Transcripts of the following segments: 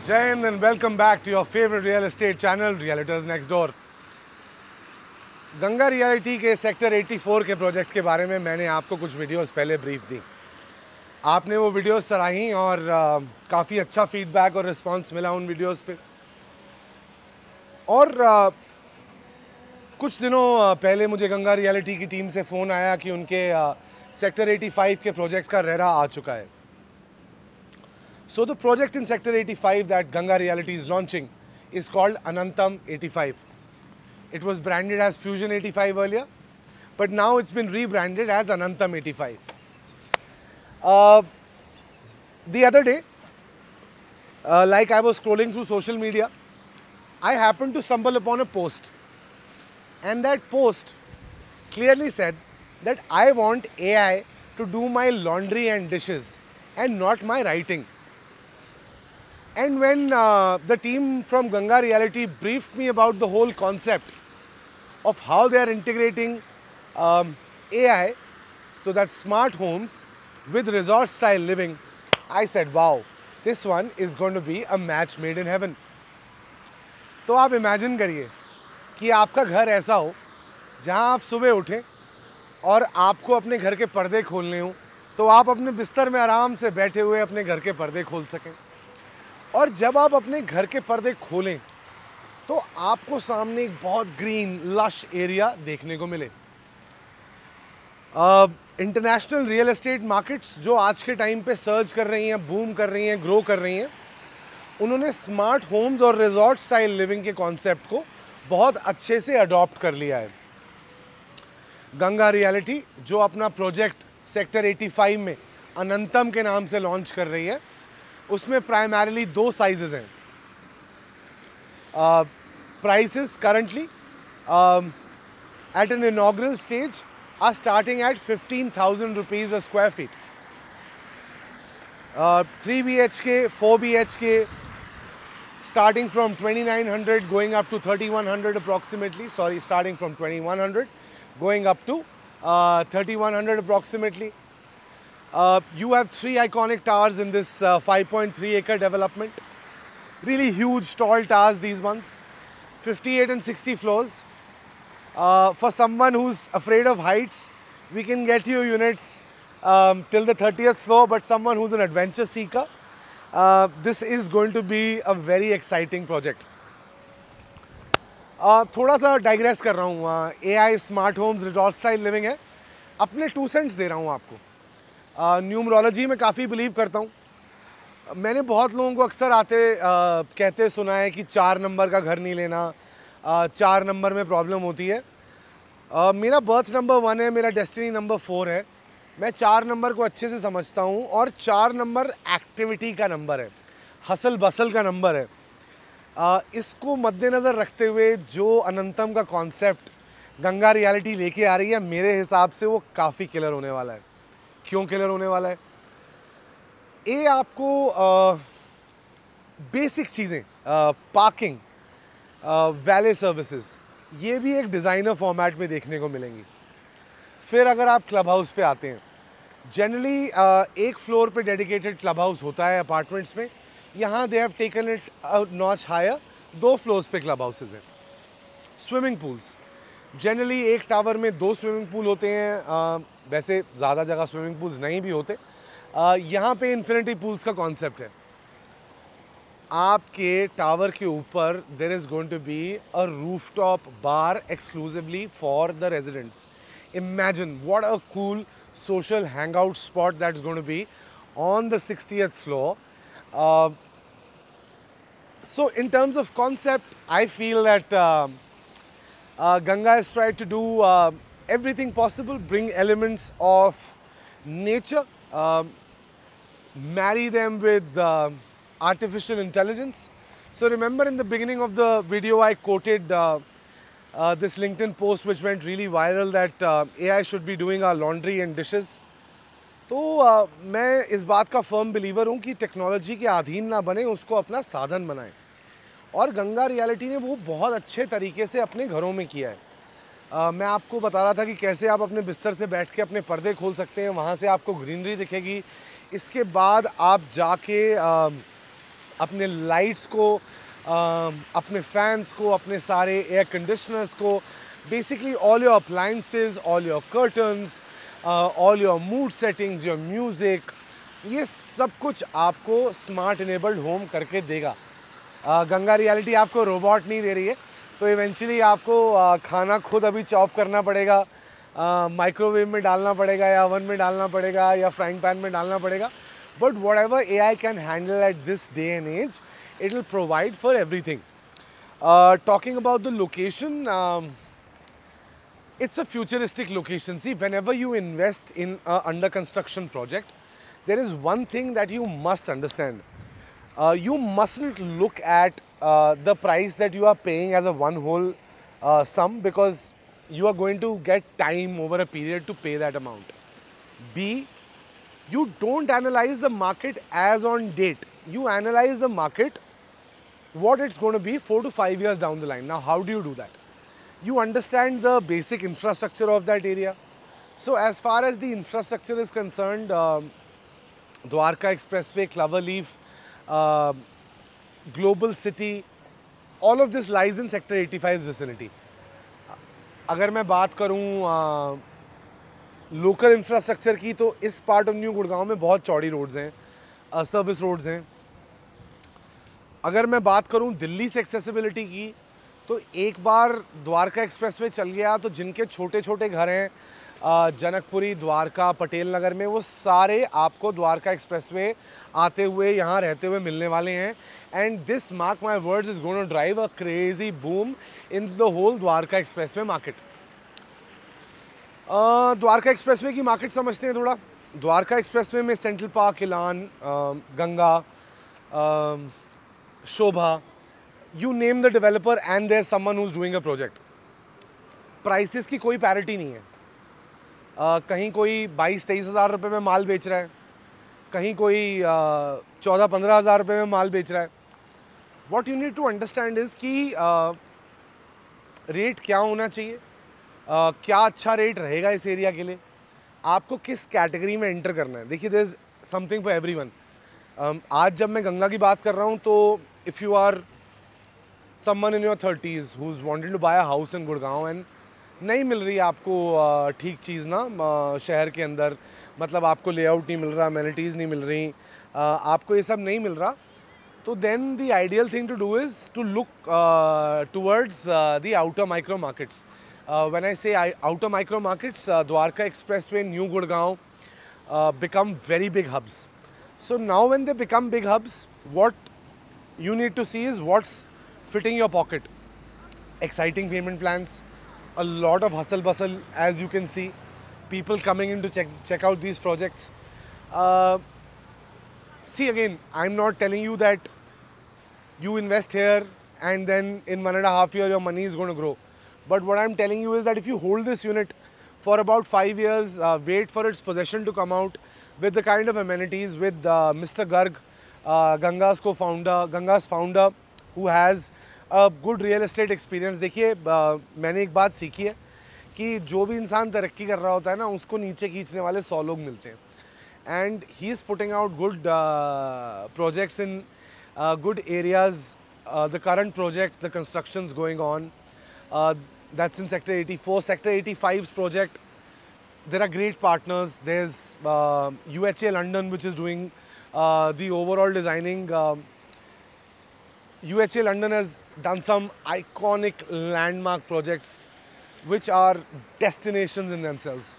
Jai Hind and welcome back to your favorite real estate channel, Realtors Next Door. Ganga reality के sector 84 के project के बारे में मैंने आपको कुछ वीडियोस पहले ब्रीफ दी। आपने वो वीडियोस सराही और काफ़ी अच्छा फीडबैक और रिस्पांस मिला उन वीडियोस पे। और कुछ दिनों पहले मुझे गंगा रियलिटी की टीम से फ़ोन आया कि उनके सेक्टर 85 के प्रोजेक्ट का रेरा आ चुका है। So the project in Sector 85 that Ganga Realty is launching is called Anantam 85. It was branded as Fusion 85 earlier, but now it's been rebranded as Anantam 85. The other day, like I was scrolling through social media, I happened to stumble upon a post. And that post clearly said that I want AI to do my laundry and dishes and not my writing. And when the team from Ganga Realty briefed me about the whole concept of how they are integrating AI, so that smart homes with resort style living, I said, wow, this one is going to be a match made in heaven. तो आप imagine करिए कि आपका घर ऐसा हो जहां आप सुबह उठें और आपको अपने घर के पर्दे खोलने हो, तो आप अपने बिस्तर में आराम से बैठे हुए अपने घर के पर्दे खोल सकें। और जब आप अपने घर के पर्दे खोलें तो आपको सामने एक बहुत ग्रीन लश एरिया देखने को मिले। इंटरनेशनल रियल एस्टेट मार्केट्स जो आज के टाइम पे सर्ज कर रही हैं, बूम कर रही हैं, ग्रो कर रही हैं, उन्होंने स्मार्ट होम्स और रिजॉर्ट स्टाइल लिविंग के कॉन्सेप्ट को बहुत अच्छे से अडॉप्ट कर लिया है। गंगा रियलिटी जो अपना प्रोजेक्ट सेक्टर 85 में अनंतम के नाम से लॉन्च कर रही है, उसमें प्राइमरीली दो साइजेस हैं। Prices currently at an inaugural stage are starting at 15,000 rupees a square feet. 3 BHK, 4 BHK starting from 2,900 going up to 3,100 approximately. Sorry, starting from 2,100 going up to 3,100 approximately. You have 3 iconic towers in this 5.3 acre development. Really huge, tall towers, these ones. 58 and 60 floors. For someone who's afraid of heights, we can get you units till the 30th floor, but someone who's an adventure seeker, this is going to be a very exciting project. थोड़ा सा digress कर रहा हूँ। AI smart homes resort style living है, अपने 2 cents दे रहा हूँ आपको। न्यूमरोलॉजी में काफ़ी बिलीव करता हूँ। मैंने बहुत लोगों को अक्सर कहते सुना है कि 4 नंबर का घर नहीं लेना, 4 नंबर में प्रॉब्लम होती है। मेरा बर्थ नंबर 1 है, मेरा डेस्टिनी नंबर 4 है। मैं 4 नंबर को अच्छे से समझता हूँ और 4 नंबर एक्टिविटी का नंबर है, हसल बसल का नंबर है। इसको मद्देनज़र रखते हुए जो अनंतम का कॉन्सेप्ट गंगा रियलिटी लेके आ रही है, मेरे हिसाब से वो काफ़ी किलर होने वाला है। क्यों किलर होने वाला है? ये आपको बेसिक चीज़ें, पार्किंग, वैले सर्विसेज, ये भी एक डिज़ाइनर फॉर्मेट में देखने को मिलेंगी। फिर अगर आप क्लब हाउस पे आते हैं, जनरली एक फ्लोर पे डेडिकेटेड क्लब हाउस होता है अपार्टमेंट्स में। यहाँ they have taken it a notch higher, 2 floors पे क्लब हाउसेज हैं। स्विमिंग पूल्स, जनरली एक टावर में 2 स्विमिंग पूल होते हैं। वैसे ज़्यादा जगह स्विमिंग पूल्स नहीं भी होते। यहाँ पे इन्फिनिटी पूल्स का कॉन्सेप्ट है। आपके टावर के ऊपर there is going to be a rooftop bar exclusively for the residents. Imagine what a cool social hangout spot that's going to be on the 60th floor. So in terms of concept, I feel that Ganga has tried to do everything possible, bring elements of nature, marry them with artificial intelligence. So remember in the beginning of the video I quoted this LinkedIn post which went really viral that AI should be doing our laundry and dishes. तो मैं इस बात का firm believer हूँ कि technology के अधीन ना बने, उसको अपना साधन बनाएं। और गंगा रियलिटी ने वो बहुत अच्छे तरीके से अपने घरों में किया है। मैं आपको बता रहा था कि कैसे आप अपने बिस्तर से बैठ के अपने पर्दे खोल सकते हैं, वहाँ से आपको ग्रीनरी दिखेगी। इसके बाद आप जाके अपने लाइट्स को, अपने फैंस को, अपने सारे एयर कंडीशनर्स को, basically all your appliances, all your curtains, all your mood settings, your music, ये सब कुछ आपको स्मार्ट इनेबल्ड होम करके देगा। गंगा रियलिटी आपको रोबोट नहीं दे रही है, तो इवेंचुअली आपको खाना खुद अभी चॉप करना पड़ेगा, माइक्रोवेव में डालना पड़ेगा या ओवन में डालना पड़ेगा या फ्राइंग पैन में डालना पड़ेगा, but whatever AI can handle at this day and age, it will provide for everything. Talking about the location, it's a futuristic location. See, whenever you invest in a under construction project, there is one thing that you must understand. You mustn't look at the price that you are paying as a one whole sum, because you are going to get time over a period to pay that amount. B, you don't analyze the market as on date. You analyze the market what it's going to be 4 to 5 years down the line. Now, how do you do that? You understand the basic infrastructure of that area. So, as far as the infrastructure is concerned, Dwarka Expressway, Cloverleaf, Global City, all of this lies in Sector 85 vicinity. अगर मैं बात करूँ local infrastructure की, तो इस part of new Gurgaon में बहुत चौड़ी रोड्स हैं, सर्विस रोड्स हैं। अगर मैं बात करूं दिल्ली से एक्सेसिबिलिटी की, तो एक बार द्वारका एक्सप्रेसवे चल गया तो जिनके छोटे छोटे घर हैं जनकपुरी, द्वारका, पटेल नगर में, वो सारे आपको द्वारका एक्सप्रेसवे आते हुए, यहाँ रहते हुए मिलने वाले हैं। And this, mark my words, is going to drive a crazy boom in the whole Dwarka expressway market. Dwarka expressway की मार्केट समझते हैं थोड़ा। द्वारका एक्सप्रेसवे में central park, Elan, Ganga, Sobha, you name the developer and there's someone who's doing a project. Prices की कोई parity नहीं है। कहीं कोई 22-23 हज़ार रुपये में माल बेच रहा है, कहीं कोई 14-15 हज़ार रुपये में माल बेच रहा है। What you need to understand is कि रेट क्या होना चाहिए, क्या अच्छा रेट रहेगा इस एरिया के लिए, आपको किस कैटेगरी में एंटर करना है। देखिए, there is something for everyone. आज जब मैं गंगा की बात कर रहा हूँ, तो if you are someone in your 30s who's wanting to buy a house in Gurgaon and नहीं मिल रही आपको ठीक चीज़ ना शहर के अंदर, मतलब आपको लेआउट नहीं मिल रहा, amenities नहीं मिल रही, आपको ये सब नहीं मिल रहा, तो then the ideal thing to do is to look towards the outer micro markets. When I say outer micro markets, Dwarka Expressway, New Gurgaon become very big hubs. So now when they become big hubs, what you need to see is what's fitting your pocket. Exciting payment plans, a lot of hustle bustle, as you can see, people coming in to check out these projects. See, again, I'm not telling you that you invest here and then in 1.5 years your money is going to grow. But what I'm telling you is that if you hold this unit for about 5 years, wait for its possession to come out with the kind of amenities, with Mr. Garg, Ganga's founder, who has a good real estate experience. देखिए, मैंने एक बात सीखी है कि जो भी इंसान तरक्की कर रहा होता है ना, उसको नीचे खींचने वाले 100 लोग मिलते हैं. And he is putting out good projects in good areas. The current project, the construction's going on. That's in Sector 84. Sector 85's project, there are great partners. There's UHA London, which is doing the overall designing. UHA London has done some iconic landmark projects which are destinations in themselves.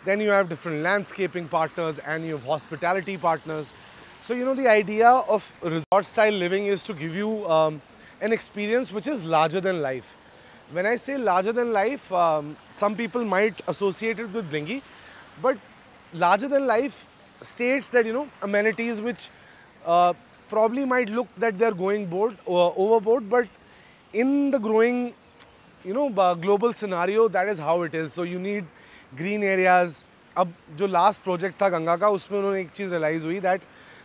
Then you have different landscaping partners and you have hospitality partners. So, you know, the idea of resort style living is to give you an experience which is larger than life. When I say larger than life, some people might associate it with blingy, but larger than life states that, you know, amenities which probably might look that they're going overboard, but in the growing, you know, global scenario, that is how it is. So you need green areas. अब जो last project था गंगा का, उसमें उन्होंने एक चीज़ realize हुई that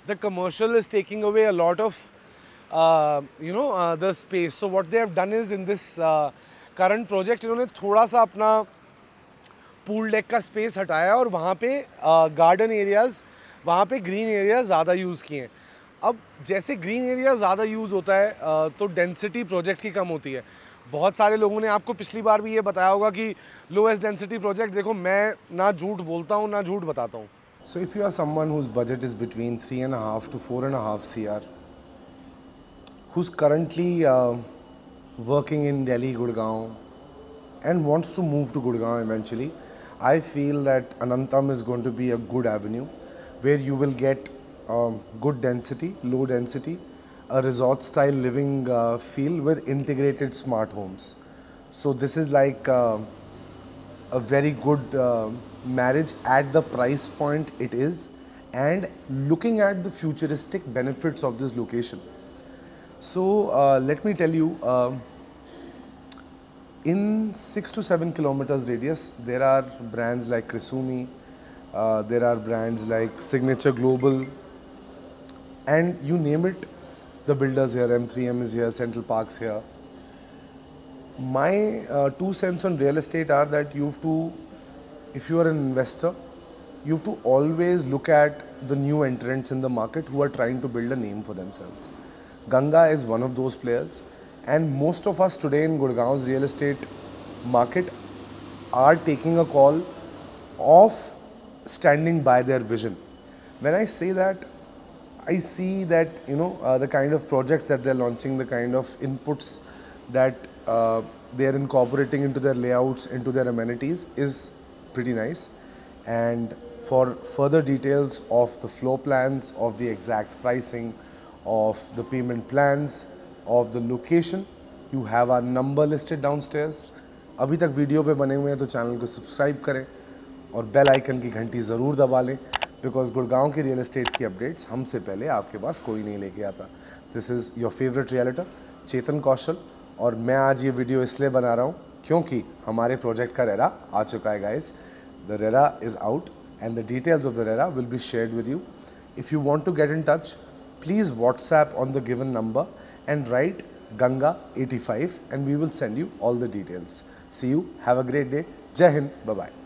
the commercial is taking away a lot of you know the space. So what they have done is in this current project इन्होंने थोड़ा सा अपना pool deck का space हटाया और वहाँ पे garden areas, वहाँ पे green areas ज़्यादा use किए हैं. अब जैसे ग्रीन एरिया ज़्यादा यूज़ होता है तो डेंसिटी प्रोजेक्ट की कम होती है। बहुत सारे लोगों ने आपको पिछली बार भी ये बताया होगा कि लोएस्ट डेंसिटी प्रोजेक्ट, देखो मैं ना झूठ बोलता हूँ ना झूठ बताता हूँ। So if you are someone whose budget is between 3.5 to 4.5 CR, who's currently working in Delhi, Gurgaon, and wants to move to Gurgaon eventually, I feel that Anantam is going to be a good avenue where you will get good density, low density, a resort style living feel with integrated smart homes. So this is like a very good marriage at the price point it is, and looking at the futuristic benefits of this location. So let me tell you, in 6 to 7 kilometers radius, there are brands like Krisumi, there are brands like Signature Global, and you name it, the builders here, M3M is here, Central Park's here. My 2 cents on real estate are that you have to, if you are an investor, you have to always look at the new entrants in the market who are trying to build a name for themselves. Ganga is one of those players, and most of us today in Gurgaon's real estate market are taking a call of standing by their vision. When I say that, I see that the kind of projects that they're launching, the kind of inputs that they're incorporating into their layouts, into their amenities is pretty nice. And for further details of the floor plans, of the exact pricing, of the payment plans, of the location, you have our number listed downstairs. अभी तक video पे बने हुए हैं तो channel को subscribe करें और बेल आइकन की घंटी ज़रूर दबा लें, बिकॉज गुड़गांव की रियल एस्टेट की अपडेट्स हमसे पहले आपके पास कोई नहीं लेके आता। दिस इज़ योर फेवरेट रियलिटर चेतन कौशल, और मैं आज ये वीडियो इसलिए बना रहा हूँ क्योंकि हमारे प्रोजेक्ट का रेरा आ चुका है guys. The RERA is out and the details of the RERA will be shared with you. If you want to get in touch, please WhatsApp on the given number and write Ganga85 and we will send you all the details. See you. Have a great day. Jai Hind. Bye-bye.